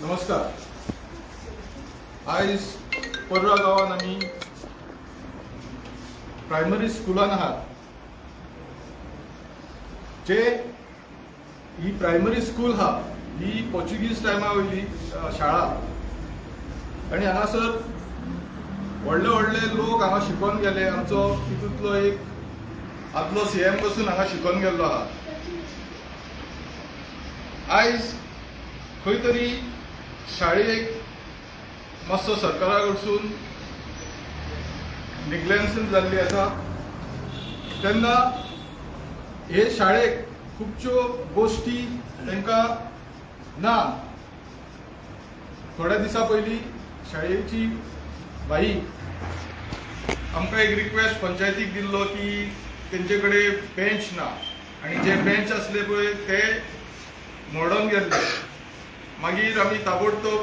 नमस्कार. आयज पर्रा गांवान आमी प्रायमरी स्कुलान आहात. जे ही प्रायमरी स्कूल हा ही पोर्चुगीज टायमा वयली शाळा आनी हांगासर व्हडले व्हडले लोक हांगा शिकून गेले. आमचो तितूंतलो एक आदलो CM पासून हांगा शिकून गेल्लो आहा. आयज खंय तरी शाळेक मातसो सरकारा कडसून निग्लेन्स जाल्ली आसा. तेन्ना हे शाळेक खुबश्यो गोश्टी तांकां ना. थोड्या दिसा पयलीं शाळेची बाई आमकां एक रिक्वेस्ट पंचायतीक दिल्लो की तेंचे कडेन बेंच ना आनी जे बेंच आसले पळय ते मोडून गेल्ले. मागीर आमी ताबडतोब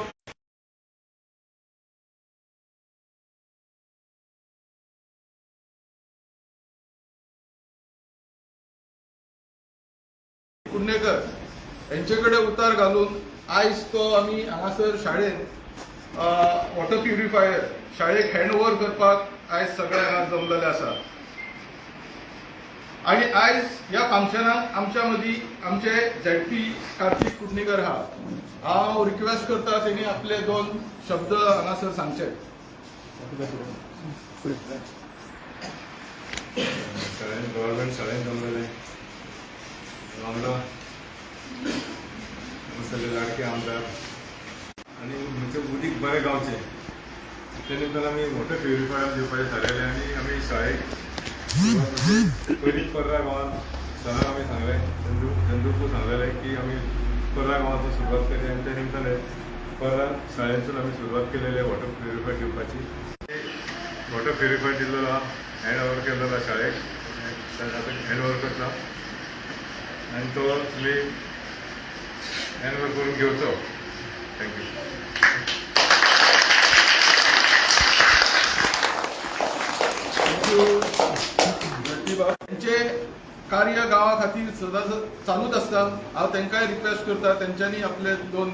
कुंडेकर यांचे कडेन उतार घालून आयज तो आमी हांगासर शाळेन वॉटर प्युरिफायर शाळेक हँड ओवर करपाक आयज सगळे हांगा जमलेले आसा. आणि आयज ह्या फंक्शनाक आमच्या मदीं आमचे ZP कार्तिक कुंडकर आहा. हांव रिक्वेस्ट करता तेणी आपले 2 शब्द हांगासर सांगचे. गव्हर्नमेंट शाळेन जमलेले वांगडा सगळे लाडके आमदार आणि म्हणजे उदीक बरें गावचे ते निमतान आमी वॉटर प्युरिफायर दिवपाचें थारायलें आनी आमी शाळेक पयलींच पर्रा गांवांत सराक आमी सांगलें चंदूकू सांगलेलें की आमी पर्रा गांवांतून सुरवात केली आनी ते निमतान पर्रा शाळेंतून आमी सुरवात केलेले वॉटर प्युरिफायर दिवपाची. वॉटर प्युरिफायर दिल्लो आहा, हँड ओवर केल्लो आहा शाळेक. हँड ओवर करता आनी तो तुमी हँड ओवर करून घेवचो. थँक्यू. त्यांचे कार्य गावा खातीर सदांच चालूच आसता. हांव तांकांय रिक्वेस्ट करता तेंच्यांनी आपले 2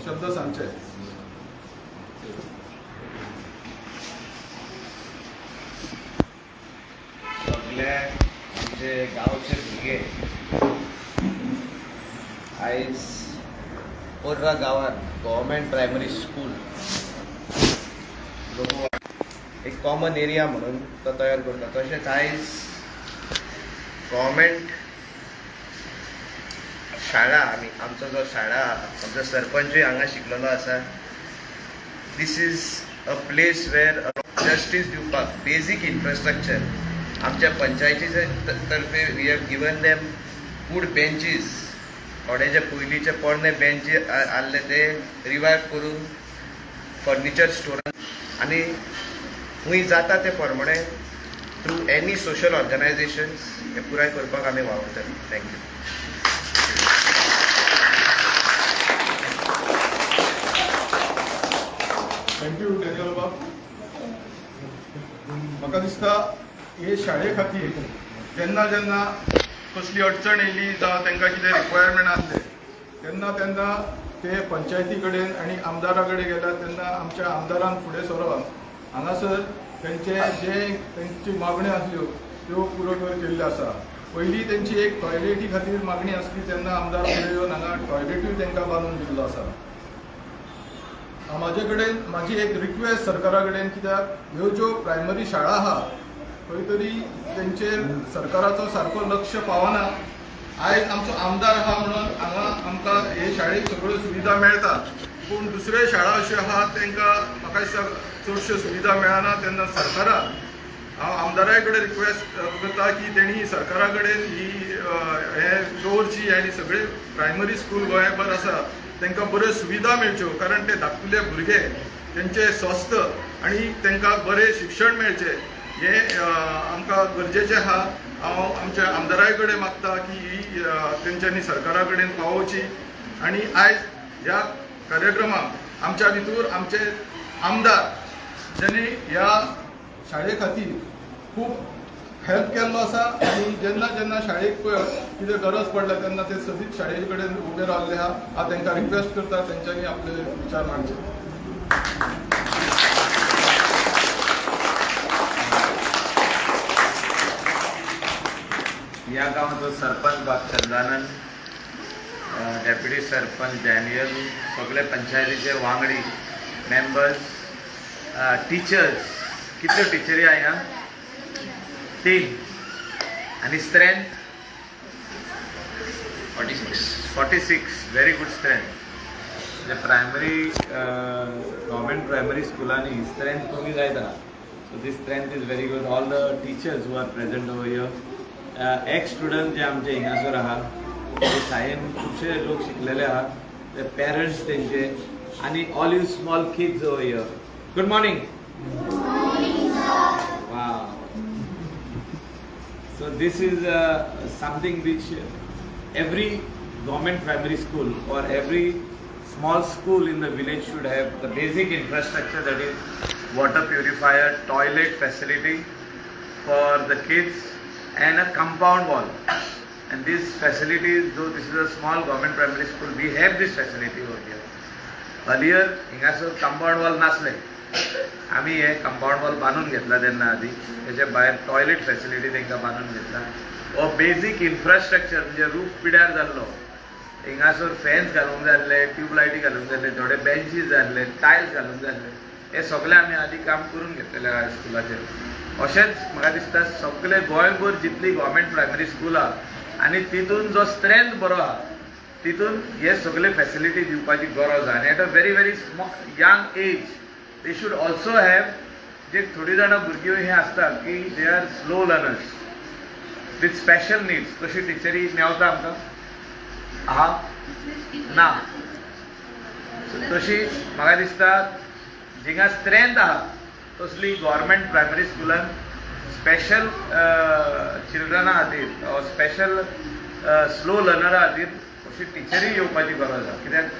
शब्द सांगचे. सगळे आमचे गांवचे भुरगे आयज पर्रा गांवांत गव्हर्मेंट प्रायमरी स्कूल एक कॉमन एरिया म्हणून तो तयार करता. तशेंच आयज गव्हर्मेंट शाळा आमचो जो शाळा आमचो सरपंचूय हांगा शिकलेलो आसा. This is a place where justice दिवपाक बेजीक इन्फ्रास्ट्रक्चर आमच्या पंचायतीचे तर्फे we have given them good benches. थोडे जे पयलींचे पोरणे बेंची आसले ते रिवायव करून फर्निचर स्टोरान आनी खूंय जाता ते प्रमाणे थ्रू एनी सोशल ऑर्गनायजेशन्स हे पुराय करपाक आमी वावरतले. थँक्यू. थँक्यू डॅनियल बाब. म्हाका दिसता हे शाळे खातीर जेन्ना जेन्ना कसली अडचण येयली जावं तांकां कितें रिक्वायरमेंट आसले तेन्ना ते पंचायती कडेन आनी आमदारा कडेन गेल्यात तेन्ना आमच्या आमदारान फुडें सरोन हांगासर तेंची मागण्यो आसल्यो त्यो पुरो केल्ल्यो आसा. पयलीं तेंची एक टॉयलेटी खातीर मागणी आसली तेन्ना आमदार फुडें येवन हांगा टॉयलेटूय तांकां बांदून दिल्लो आसा. म्हाजी एक रिक्वेस्ट सरकारा कडेन कित्याक ह्यो ज्यो प्रायमरी शाळा आहा खंय तरी तेंचेर सरकाराचो सारको लक्ष पावना. आयज आमचो आमदार आहा म्हणून हांगा आमकां हे शाळेक सगळ्यो सुविधा मेळटा पूण दुसऱ्यो शाळा अश्यो आहा तांकां म्हाका दिसता चडश्यो सुविधा मेळना. तेन्ना सरकारान हांव आमदाराय कडेन रिक्वेस्ट करता की तेणी सरकारा कडेन ही हे दवरची आनी सगळे प्रायमरी स्कूल गोंयभर आसा तांकां बऱ्यो सुविधा मेळच्यो. कारण ते धाकटुले भुरगे तेंचे स्वस्थ आनी तांकां बरें शिक्षण मेळचें हे आमकां गरजेचें आहा. हांव आमच्या आमदाराय कडेन मागता की ही तेंच्यांनी सरकारा कडेन पावोवची. आनी आयज ह्या कार्यक्रमाक आमच्या भितर आमचे आमदार ज्यांनी ह्या शाळे खातीर खूब हेल्प केल्लो आसा आनी जेन्ना जेन्ना शाळेक कितें गरज पडल्या तेन्ना ते सदींच शाळे कडेन उबे रावल्ले आहा. हांव तांकां रिक्वेस्ट करता तेंच्यांनी आपले विचार मांडचे. या गावाचो सरपंच भागचंदानंद, डेप्युटी सरपंच डॅनियल, सगळे पंचायतीचे वांगडी, मेंबर्स, टिचर्स, कितल्यो टिचरी आहा हिंगा? 3 आनी स्ट्रेंथ 46 व्हेरी गुड स्ट्रेंथ. म्हणजे प्रायमरी गव्हर्मेंट प्रायमरी स्कुलांनी स्ट्रेंथ कमी जायत आहा. So this strength is very good. All the teachers who are present over here, ex student जे आमचे हिंगासर आहा, ते शाळेन खुबशे लोक शिकलेले आहा, ते पेरंट्स तेंचे, आनी all you small kids over here. Good morning. Wow. So this is something which every government primary school or every small school in the village should have, the basic infrastructure, that is water purifier, toilet facility for the kids and a compound wall. And these facilities, though this is a small government primary school, we have this facility over here. Earlier हिंगासर compound wall नासले. आम्ही हे compound wall बांधून घेतला तेन्ना आधी, त्याच्या भायर toilet facility तांकां बांधून घेतला. हो बेजीक इन्फ्रास्ट्रक्चर म्हणजे रूफ पिड्यार जाल्लो, हिंगासर फॅन्स घालूंक जाय आसले, ट्यूबलायटी घालूंक जाय आसले, थोडे बेंचीस जाय आसले, टायल्स घालूंक जाय आसले, हे सगळे आमी आधी काम करून घेतलेले आहा स्कुलाचेर. अशेंच म्हाका दिसता सगळे गोंयभर जितली गव्हर्मेंट प्रायमरी स्कूल आहा आनी तितून जो स्ट्रेंथ बरो आहा तितून हे सगळे फॅसिलिटी दिवपाची गरज आहा. आनी at a very very young age they should also have, जे थोडी जाणां भुरगीं हे आसता की they are slow learners with special needs, तशी टिचरी मेवता आमकां? आहा ना. तशी म्हाका दिसता जिंगा स्ट्रेंथ आहा तसली गव्हर्मेंट प्रायमरी स्कुलान स्पेशल चिल्ड्रना खातीर, स्पेशल स्लो लर्नरा खातीर अशी टिचरी येवपाची गरज आहा. कित्याक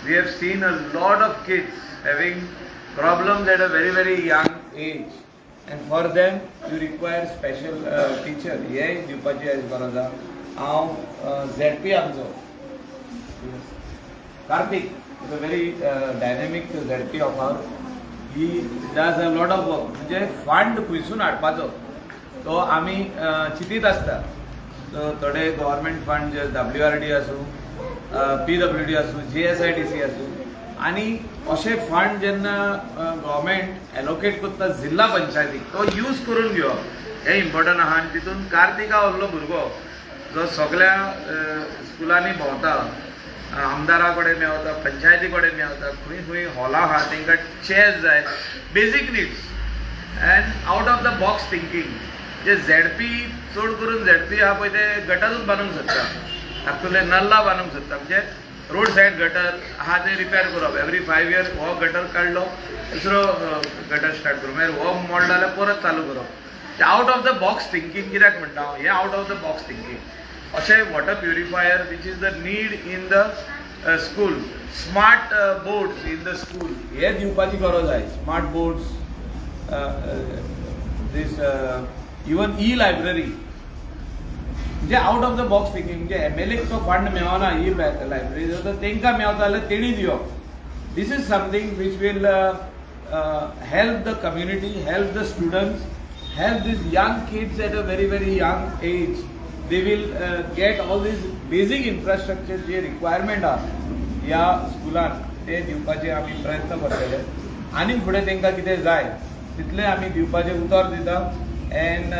we have seen a lot of kids having problems at a very very young age, and for them you require special teacher. हे दिवपाची गरज आहा. हांव ZP आमचो Kartik is a very dynamic ZP of our. He does a lot of work. म्हणजे fund खंयसून हाडपाचो तो आमी चिंतीत आसता. थोडे गव्हर्मेंट फंड जे WRD आसूं, PWD आसूं, GSIDC आसूं, आनी अशे फंड जेन्ना गव्हर्मेंट एलोकेट करता जिल्हा पंचायतीक तो यूज करून घेवप हे इम्पॉर्टंट आहा. आनी तितून कार्तिका व्हडलो भुरगो जो सगळ्या स्कुलांनी भोंवता, आमदारा कडेन मेवता, पंचायती कडेन मेवता, खंय खंय हॉलां आहा तांकां चेअर्स जाय, basic needs, end out of the box thinking. जे ZP चड करून ZP आहा पळय ते गटारूच बांदूंक सोदता, तातूंतले नल्ला बांदूंक सोदता. म्हणजे रोड सायड गटर आहा ते रिपेर करप, एवरी 5 years हो गटर काडलो दुसरो गटर स्टार्ट करूं, मागीर हो मोडलो जाल्यार परत चालू करप. Out of the box thinking कित्याक म्हणटा हांव, हे out of the box thinking. अशें water purifier which is the need in the school, smart boards in the school हे दिवपाची गरज आहे. Smart boards, these even e library, म्हणजे out of the box thinking. म्हणजे MLAक तो फंड मेळना ही लायब्ररी, तर तांकां मेवता जाल्यार तेणी दिवप. This is something which will help the community, help the students, help these young kids at a very very young age. They will get all these basic infrastructure जे रिक्वायरमेंट आहा ह्या स्कुलान ते दिवपाचे आमी प्रयत्न करतले. आनी फुडें तांकां कितें जाय तितलें आमी दिवपाचें उतर दिता. And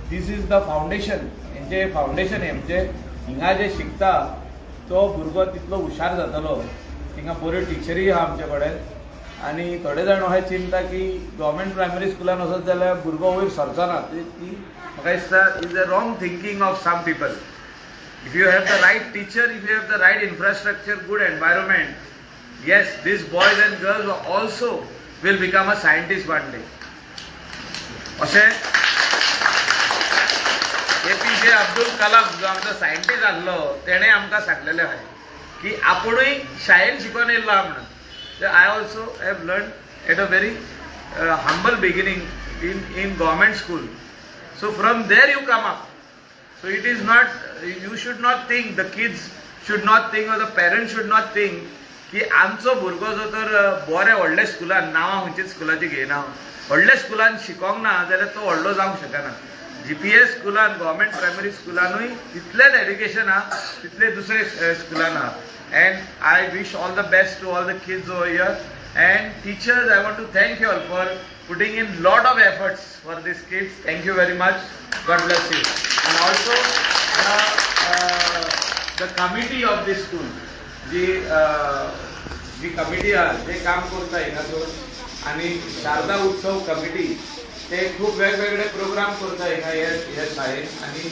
this is the foundation. जे फावंडेशन हे म्हणजे हिंगा जे शिकता तो भुरगो तितलो हुशार जातलो, थिंगा बऱ्यो टिचरी आहा आमचे कडेन. आनी थोडे जाण अशें चिंतता की गव्हर्मेंट प्रायमरी स्कुलान वचत जाल्यार भुरगो वयर सरचो ना. ती म्हाका दिसता is a wrong thinking of some people. If you have the right teacher, if you have the right infrastructure, good environment, yes these boys and girls also will become a scientist one day. अशें APJ Abdul Kalam जो आमचो scientist आसलो तेणें आमकां सांगलेलें आहे की आपुणूय शाळेन शिकून येयल्लो आहा म्हणून. I also have learn eight a very humble beginning in government school. So from there you come up. So it is not, you should not think, the kids should not think, or the parents should not think की आमचो भुरगो जो तर बऱ्या व्हडल्या स्कुलान, नांवां खंयचीच स्कुलाची घेयना, व्हडल्या स्कुलान शिकोंक ना जाल्यार तो व्हडलो जावंक शकना. GPS स्कुलान, गव्हर्मेंट प्रायमरी स्कुलानूय तितलेंच एड्युकेशन आहा तितले दुसरे स्कुलान आहा. And I wish all the best to all the kids over here. And teachers, I want to thank you all for putting in lot of efforts for these kids. Thank you very much. God bless you. And also the committee of this school, जी committee आहा ते काम करता हिंगासर, आणि शारदा उत्सव committee ते खूप वेगवेगळे प्रोग्राम करता हिंगा ह्या शाळेत. आणि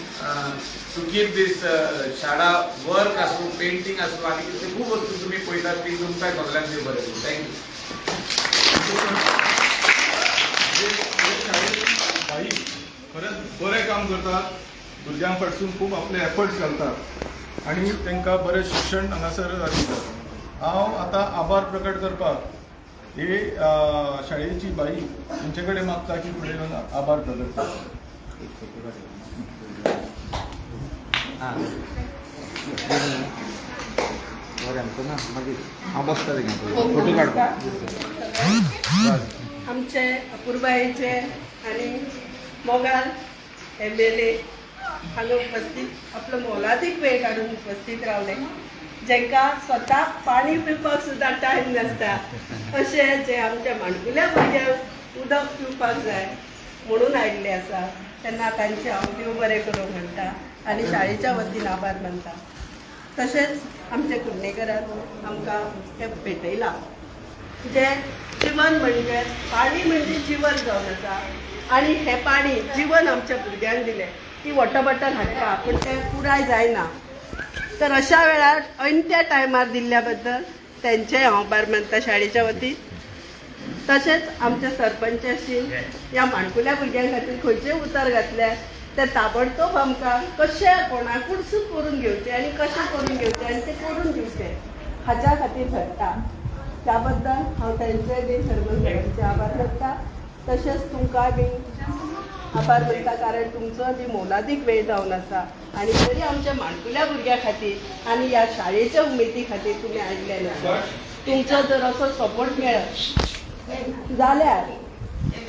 टू कीप दीस शाळा वर्क आसूं, पेंटिंग आसूं, आनी कितें खूब वस्तू तुमी पळयतात ती तुमकां सगळ्यांक देव बरें करूं. थँक्यू. बाई खरेंच बरें काम करतात, भुरग्यां फाटसून खूब आपले एफर्ट्स घालतात आणि तांकां बरें शिक्षण हांगासर दितात. हांव आतां आभार प्रकट करपाक ही शाळेची बाई तेंचे कडेन मागता की फुडें येवन आभार प्रकट करता. आमचे अपूर्बायेचे आणि मोगाल MLA हांगा उपस्थित आपलो मोलादीक वेळ काढून उपस्थित रावले, जेंकां स्वताक पाणी पिवपाक सुद्दां टायम नासता, अशें जे आमच्या माणकुल्या भुरग्यांक उदक पिवपाक जाय म्हणून आयिल्ले आसा, तेन्ना तांचे हांव देव बरें करूं म्हणटा आनी शाळेच्या वतीन आभार मानता. तशेंच आमच्या कुडणेकरान आमकां तें भेटयलां, जे जीवन म्हणजे पाणी म्हणजे जीवन जावन आसा, आणि हें पाणी जीवन आमच्या भुरग्यांक दिलें. ती वॉटर बॉटल हाडटा पूण तें पुराय जायना, तर अशा वेळार ऐन त्या टायमार दिल्ल्या बद्दल तेंचेय हांव आभार मानता शाळेच्या वतीन. तशेंच आमच्या सरपंचाशीन ह्या माणकुल्या भुरग्यां खातीर खंयचें उतर घातलें तें ताबडतोब आमकां कशें कोणाकूडसून करून घेवचें आनी कशें करून घेवचें आनी तें करून दिवचें हाच्या खातीर धरता. त्या बद्दल हांव तेंचे बी सरपंचाचे आभार मानता. तशेंच तुमकां बी आभार मानता, कारण तुमचो बी मोलादीक वेळ जावन आसा आनी तरी आमच्या माणकुल्या भुरग्यां खातीर आनी ह्या शाळेच्या उमेदी खातीर तुमी आयिल्ले आसा. तुमचो जर असो सपोर्ट मेळत जाल्यार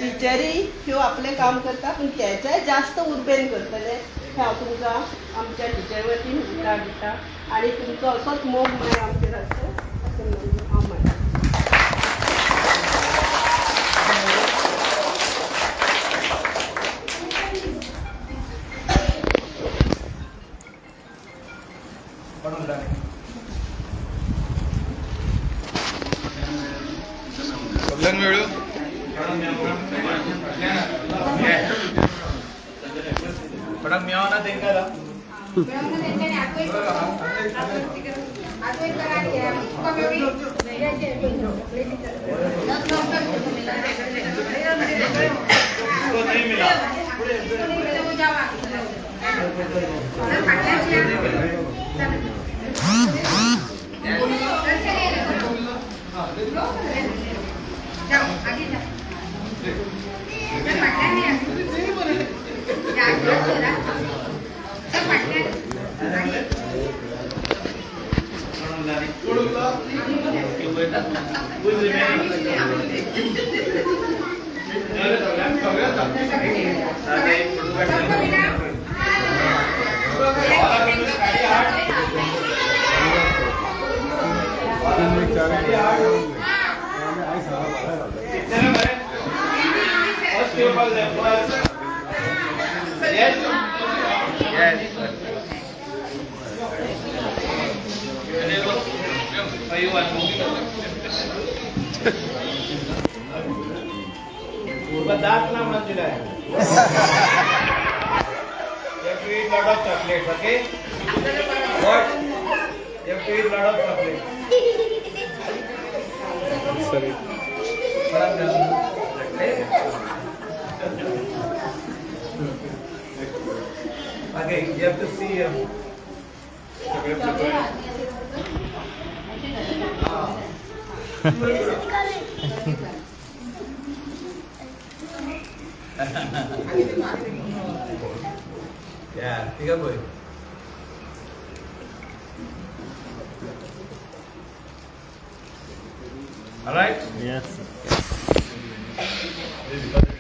टिचरी ह्यो आपलें काम करता पूण तेच्याय जास्त उर्बेन करतले हें हांव तुमकां आमच्या टिचर वतीन उतर दिता. आनी तुमचो असोच मोग मेळ आमचेर आसचो अशें हांव म्हणटा. सगळ्यांक मेळ्यो. कोणाक मेळना तेंकां दा. दात ना म्हणून आहे. You have to eat lot of chocolates, okay? What? You have to eat lot of chocolates. Sorry. Okay, you have to see ठीक आहे बोल. All right? Yes. हे